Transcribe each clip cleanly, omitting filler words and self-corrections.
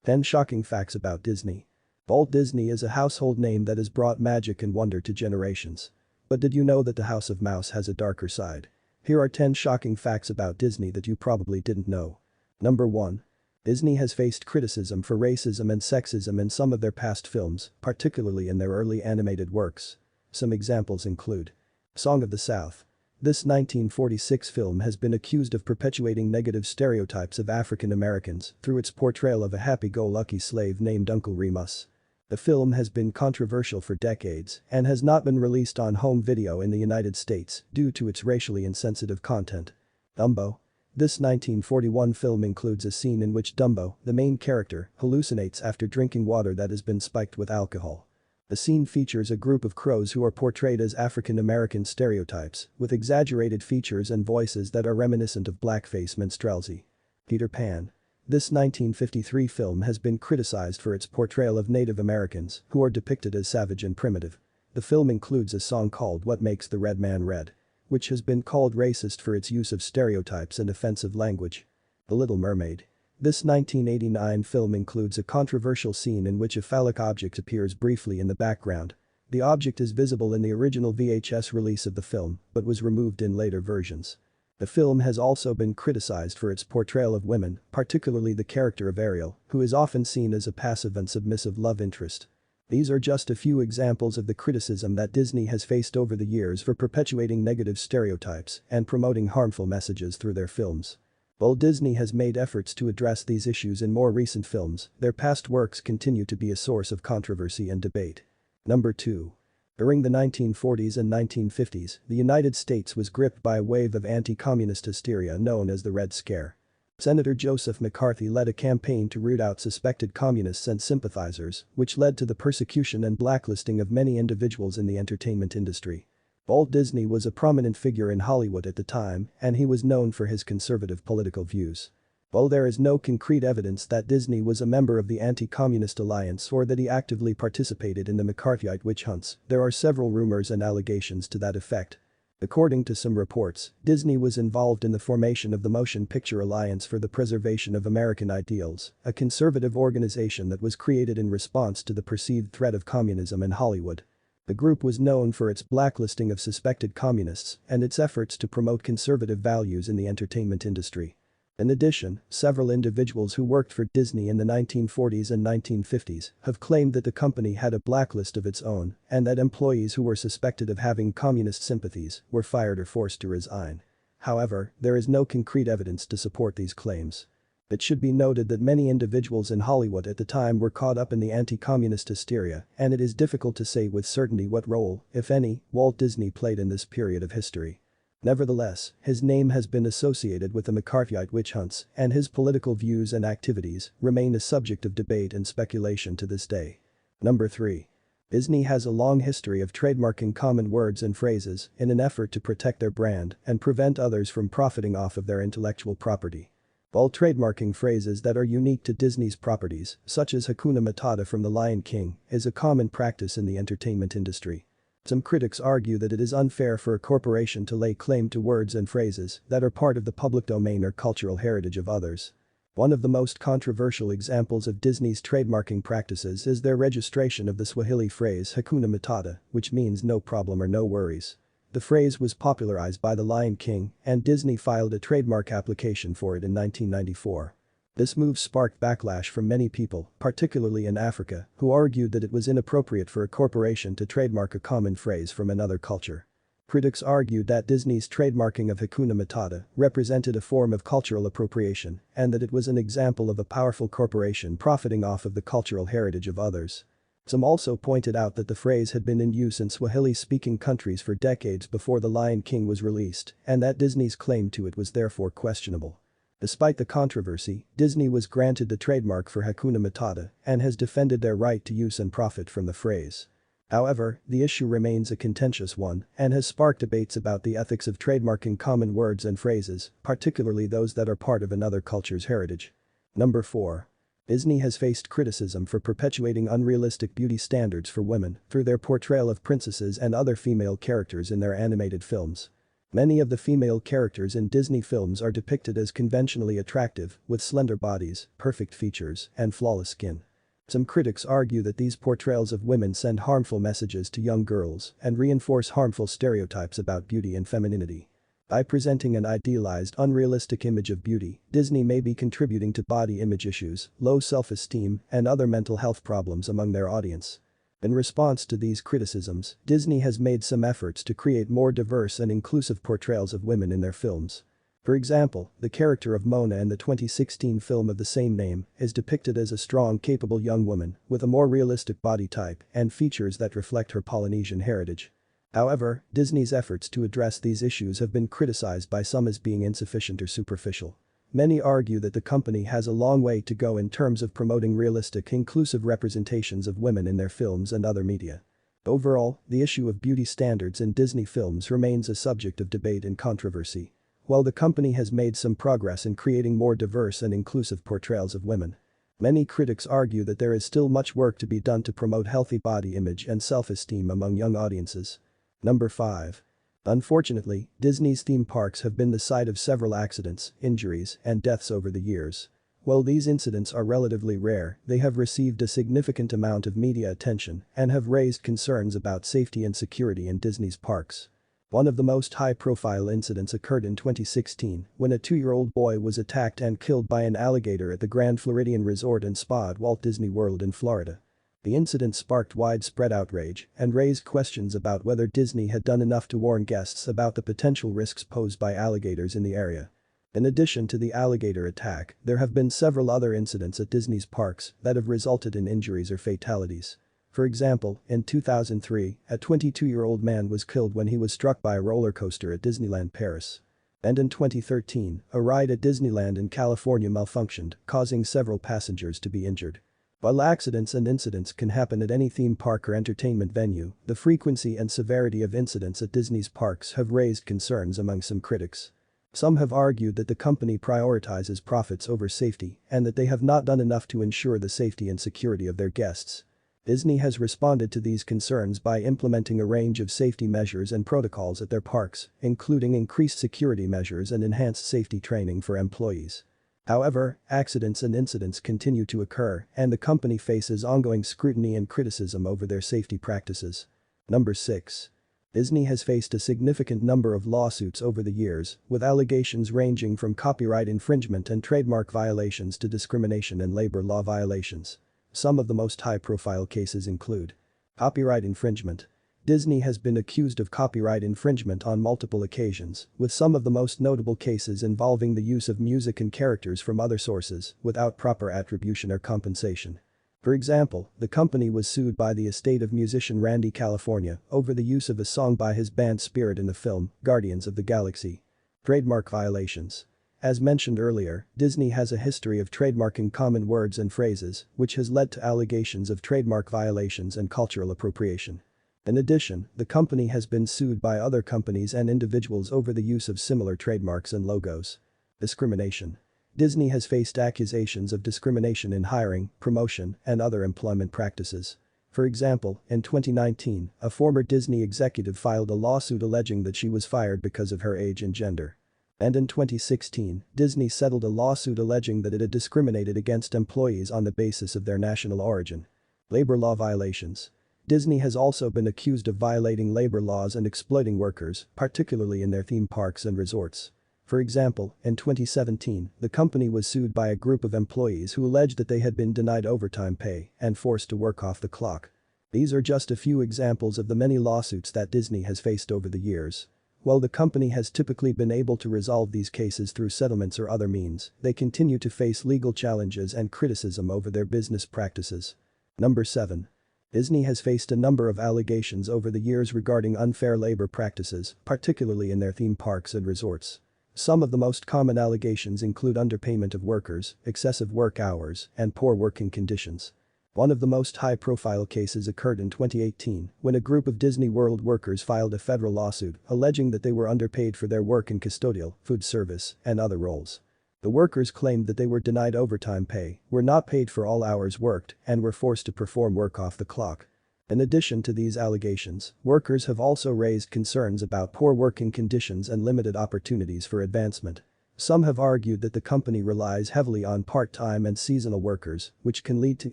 10 Shocking Facts About Disney. Walt Disney is a household name that has brought magic and wonder to generations. But did you know that the House of Mouse has a darker side? Here are 10 shocking facts about Disney that you probably didn't know. Number 1. Disney has faced criticism for racism and sexism in some of their past films, particularly in their early animated works. Some examples include Song of the South. This 1946 film has been accused of perpetuating negative stereotypes of African Americans through its portrayal of a happy-go-lucky slave named Uncle Remus. The film has been controversial for decades and has not been released on home video in the United States due to its racially insensitive content. Dumbo. This 1941 film includes a scene in which Dumbo, the main character, hallucinates after drinking water that has been spiked with alcohol. The scene features a group of crows who are portrayed as African American stereotypes, with exaggerated features and voices that are reminiscent of blackface minstrelsy. Peter Pan. This 1953 film has been criticized for its portrayal of Native Americans, who are depicted as savage and primitive. The film includes a song called What Makes the Red Man Red, which has been called racist for its use of stereotypes and offensive language. The Little Mermaid. This 1989 film includes a controversial scene in which a phallic object appears briefly in the background. The object is visible in the original VHS release of the film, but was removed in later versions. The film has also been criticized for its portrayal of women, particularly the character of Ariel, who is often seen as a passive and submissive love interest. These are just a few examples of the criticism that Disney has faced over the years for perpetuating negative stereotypes and promoting harmful messages through their films. While Disney has made efforts to address these issues in more recent films, their past works continue to be a source of controversy and debate. Number 2. During the 1940s and 1950s, the United States was gripped by a wave of anti-communist hysteria known as the Red Scare. Senator Joseph McCarthy led a campaign to root out suspected communists and sympathizers, which led to the persecution and blacklisting of many individuals in the entertainment industry. Walt Disney was a prominent figure in Hollywood at the time, and he was known for his conservative political views. While there is no concrete evidence that Disney was a member of the anti-communist alliance or that he actively participated in the McCarthyite witch hunts, there are several rumors and allegations to that effect. According to some reports, Disney was involved in the formation of the Motion Picture Alliance for the Preservation of American Ideals, a conservative organization that was created in response to the perceived threat of communism in Hollywood. The group was known for its blacklisting of suspected communists and its efforts to promote conservative values in the entertainment industry. In addition, several individuals who worked for Disney in the 1940s and 1950s have claimed that the company had a blacklist of its own and that employees who were suspected of having communist sympathies were fired or forced to resign. However, there is no concrete evidence to support these claims. It should be noted that many individuals in Hollywood at the time were caught up in the anti-communist hysteria, and it is difficult to say with certainty what role, if any, Walt Disney played in this period of history. Nevertheless, his name has been associated with the McCarthyite witch hunts, and his political views and activities remain a subject of debate and speculation to this day. Number 3. Disney has a long history of trademarking common words and phrases in an effort to protect their brand and prevent others from profiting off of their intellectual property. While trademarking phrases that are unique to Disney's properties, such as Hakuna Matata from The Lion King, is a common practice in the entertainment industry. Some critics argue that it is unfair for a corporation to lay claim to words and phrases that are part of the public domain or cultural heritage of others. One of the most controversial examples of Disney's trademarking practices is their registration of the Swahili phrase Hakuna Matata, which means no problem or no worries. The phrase was popularized by The Lion King, and Disney filed a trademark application for it in 1994. This move sparked backlash from many people, particularly in Africa, who argued that it was inappropriate for a corporation to trademark a common phrase from another culture. Critics argued that Disney's trademarking of Hakuna Matata represented a form of cultural appropriation and that it was an example of a powerful corporation profiting off of the cultural heritage of others. Some also pointed out that the phrase had been in use in Swahili-speaking countries for decades before The Lion King was released, and that Disney's claim to it was therefore questionable. Despite the controversy, Disney was granted the trademark for Hakuna Matata and has defended their right to use and profit from the phrase. However, the issue remains a contentious one and has sparked debates about the ethics of trademarking common words and phrases, particularly those that are part of another culture's heritage. Number 4. Disney has faced criticism for perpetuating unrealistic beauty standards for women through their portrayal of princesses and other female characters in their animated films. Many of the female characters in Disney films are depicted as conventionally attractive, with slender bodies, perfect features, and flawless skin. Some critics argue that these portrayals of women send harmful messages to young girls and reinforce harmful stereotypes about beauty and femininity. By presenting an idealized, unrealistic image of beauty, Disney may be contributing to body image issues, low self-esteem, and other mental health problems among their audience. In response to these criticisms, Disney has made some efforts to create more diverse and inclusive portrayals of women in their films. For example, the character of Mona in the 2016 film of the same name is depicted as a strong, capable young woman with a more realistic body type and features that reflect her Polynesian heritage. However, Disney's efforts to address these issues have been criticized by some as being insufficient or superficial. Many argue that the company has a long way to go in terms of promoting realistic, inclusive representations of women in their films and other media. Overall, the issue of beauty standards in Disney films remains a subject of debate and controversy. While the company has made some progress in creating more diverse and inclusive portrayals of women, many critics argue that there is still much work to be done to promote healthy body image and self-esteem among young audiences. Number 5. Unfortunately, Disney's theme parks have been the site of several accidents, injuries, and deaths over the years. While these incidents are relatively rare, they have received a significant amount of media attention and have raised concerns about safety and security in Disney's parks. One of the most high-profile incidents occurred in 2016 when a 2-year-old boy was attacked and killed by an alligator at the Grand Floridian Resort and Spa at Walt Disney World in Florida. The incident sparked widespread outrage and raised questions about whether Disney had done enough to warn guests about the potential risks posed by alligators in the area. In addition to the alligator attack, there have been several other incidents at Disney's parks that have resulted in injuries or fatalities. For example, in 2003, a 22-year-old man was killed when he was struck by a roller coaster at Disneyland Paris. And in 2013, a ride at Disneyland in California malfunctioned, causing several passengers to be injured. While accidents and incidents can happen at any theme park or entertainment venue, the frequency and severity of incidents at Disney's parks have raised concerns among some critics. Some have argued that the company prioritizes profits over safety and that they have not done enough to ensure the safety and security of their guests. Disney has responded to these concerns by implementing a range of safety measures and protocols at their parks, including increased security measures and enhanced safety training for employees. However, accidents and incidents continue to occur and the company faces ongoing scrutiny and criticism over their safety practices. Number 6. Disney has faced a significant number of lawsuits over the years, with allegations ranging from copyright infringement and trademark violations to discrimination and labor law violations. Some of the most high-profile cases include copyright infringement. Disney has been accused of copyright infringement on multiple occasions, with some of the most notable cases involving the use of music and characters from other sources without proper attribution or compensation. For example, the company was sued by the estate of musician Randy California over the use of a song by his band Spirit in the film Guardians of the Galaxy. Trademark violations. As mentioned earlier, Disney has a history of trademarking common words and phrases, which has led to allegations of trademark violations and cultural appropriation. In addition, the company has been sued by other companies and individuals over the use of similar trademarks and logos. Discrimination. Disney has faced accusations of discrimination in hiring, promotion, and other employment practices. For example, in 2019, a former Disney executive filed a lawsuit alleging that she was fired because of her age and gender. And in 2016, Disney settled a lawsuit alleging that it had discriminated against employees on the basis of their national origin. Labor law violations. Disney has also been accused of violating labor laws and exploiting workers, particularly in their theme parks and resorts. For example, in 2017, the company was sued by a group of employees who alleged that they had been denied overtime pay and forced to work off the clock. These are just a few examples of the many lawsuits that Disney has faced over the years. While the company has typically been able to resolve these cases through settlements or other means, they continue to face legal challenges and criticism over their business practices. Number 7. Disney has faced a number of allegations over the years regarding unfair labor practices, particularly in their theme parks and resorts. Some of the most common allegations include underpayment of workers, excessive work hours, and poor working conditions. One of the most high-profile cases occurred in 2018 when a group of Disney World workers filed a federal lawsuit alleging that they were underpaid for their work in custodial, food service, and other roles. The workers claimed that they were denied overtime pay, were not paid for all hours worked, and were forced to perform work off the clock. In addition to these allegations, workers have also raised concerns about poor working conditions and limited opportunities for advancement. Some have argued that the company relies heavily on part-time and seasonal workers, which can lead to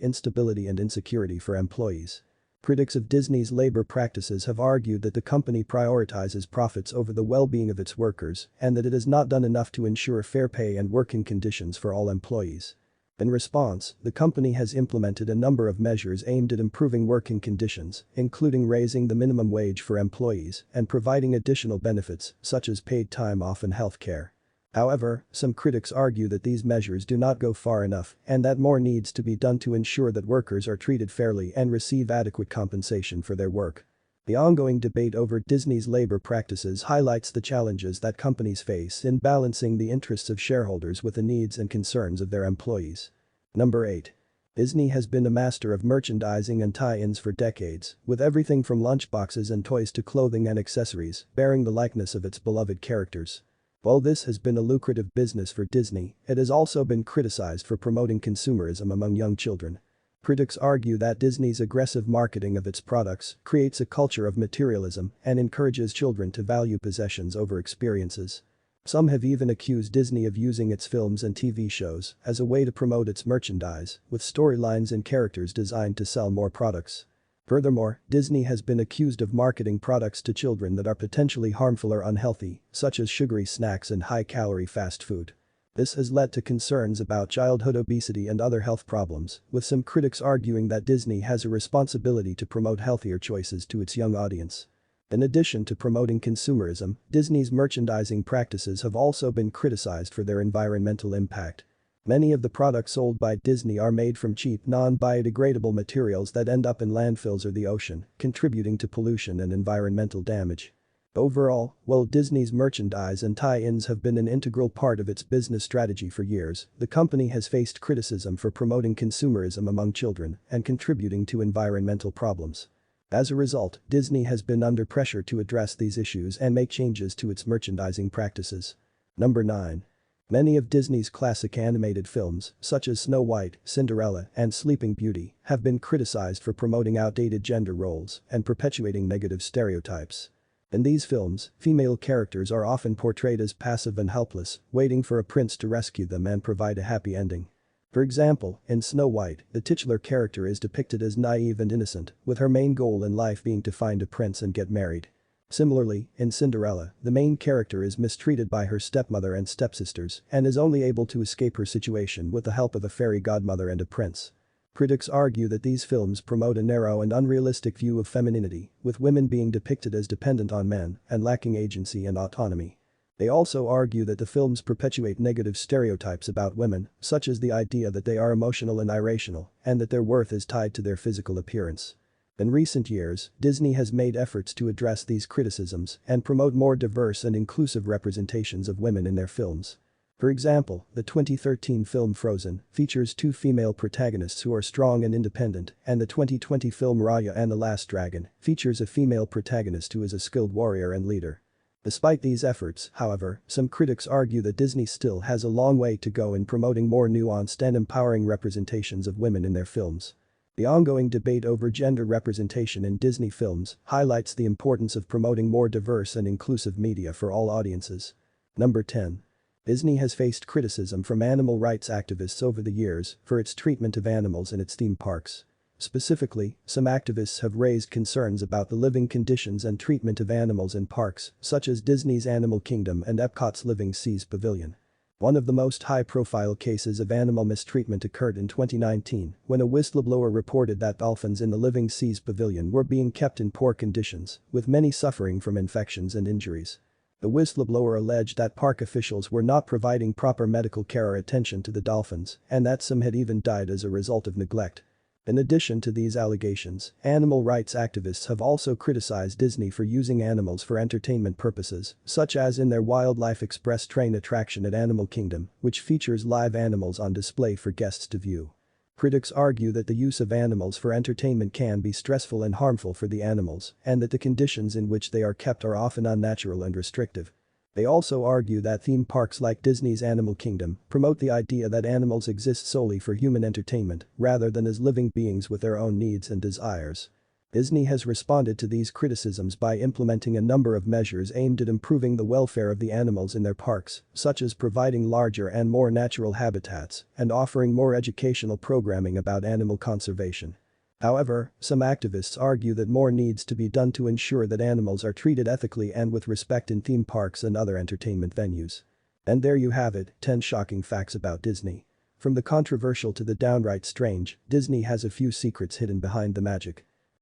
instability and insecurity for employees. Critics of Disney's labor practices have argued that the company prioritizes profits over the well-being of its workers and that it has not done enough to ensure fair pay and working conditions for all employees. In response, the company has implemented a number of measures aimed at improving working conditions, including raising the minimum wage for employees and providing additional benefits such as paid time off and health care. However, some critics argue that these measures do not go far enough and that more needs to be done to ensure that workers are treated fairly and receive adequate compensation for their work. The ongoing debate over Disney's labor practices highlights the challenges that companies face in balancing the interests of shareholders with the needs and concerns of their employees. Number 8. Disney has been a master of merchandising and tie-ins for decades, with everything from lunchboxes and toys to clothing and accessories bearing the likeness of its beloved characters. While this has been a lucrative business for Disney, it has also been criticized for promoting consumerism among young children. Critics argue that Disney's aggressive marketing of its products creates a culture of materialism and encourages children to value possessions over experiences. Some have even accused Disney of using its films and TV shows as a way to promote its merchandise, with storylines and characters designed to sell more products. Furthermore, Disney has been accused of marketing products to children that are potentially harmful or unhealthy, such as sugary snacks and high-calorie fast food. This has led to concerns about childhood obesity and other health problems, with some critics arguing that Disney has a responsibility to promote healthier choices to its young audience. In addition to promoting consumerism, Disney's merchandising practices have also been criticized for their environmental impact. Many of the products sold by Disney are made from cheap, non-biodegradable materials that end up in landfills or the ocean, contributing to pollution and environmental damage. Overall, while Disney's merchandise and tie-ins have been an integral part of its business strategy for years, the company has faced criticism for promoting consumerism among children and contributing to environmental problems. As a result, Disney has been under pressure to address these issues and make changes to its merchandising practices. Number 9. Many of Disney's classic animated films, such as Snow White, Cinderella, and Sleeping Beauty, have been criticized for promoting outdated gender roles and perpetuating negative stereotypes. In these films, female characters are often portrayed as passive and helpless, waiting for a prince to rescue them and provide a happy ending. For example, in Snow White, the titular character is depicted as naive and innocent, with her main goal in life being to find a prince and get married. Similarly, in Cinderella, the main character is mistreated by her stepmother and stepsisters and is only able to escape her situation with the help of a fairy godmother and a prince. Critics argue that these films promote a narrow and unrealistic view of femininity, with women being depicted as dependent on men and lacking agency and autonomy. They also argue that the films perpetuate negative stereotypes about women, such as the idea that they are emotional and irrational, and that their worth is tied to their physical appearance. In recent years, Disney has made efforts to address these criticisms and promote more diverse and inclusive representations of women in their films. For example, the 2013 film Frozen features 2 female protagonists who are strong and independent, and the 2020 film Raya and the Last Dragon features a female protagonist who is a skilled warrior and leader. Despite these efforts, however, some critics argue that Disney still has a long way to go in promoting more nuanced and empowering representations of women in their films. The ongoing debate over gender representation in Disney films highlights the importance of promoting more diverse and inclusive media for all audiences. Number 10. Disney has faced criticism from animal rights activists over the years for its treatment of animals in its theme parks. Specifically, some activists have raised concerns about the living conditions and treatment of animals in parks, such as Disney's Animal Kingdom and Epcot's Living Seas Pavilion. One of the most high-profile cases of animal mistreatment occurred in 2019 when a whistleblower reported that dolphins in the Living Seas Pavilion were being kept in poor conditions, with many suffering from infections and injuries. The whistleblower alleged that park officials were not providing proper medical care or attention to the dolphins, and that some had even died as a result of neglect. In addition to these allegations, animal rights activists have also criticized Disney for using animals for entertainment purposes, such as in their Wildlife Express train attraction at Animal Kingdom, which features live animals on display for guests to view. Critics argue that the use of animals for entertainment can be stressful and harmful for the animals, and that the conditions in which they are kept are often unnatural and restrictive. They also argue that theme parks like Disney's Animal Kingdom promote the idea that animals exist solely for human entertainment rather than as living beings with their own needs and desires. Disney has responded to these criticisms by implementing a number of measures aimed at improving the welfare of the animals in their parks, such as providing larger and more natural habitats and offering more educational programming about animal conservation. However, some activists argue that more needs to be done to ensure that animals are treated ethically and with respect in theme parks and other entertainment venues. And there you have it, 10 shocking facts about Disney. From the controversial to the downright strange, Disney has a few secrets hidden behind the magic.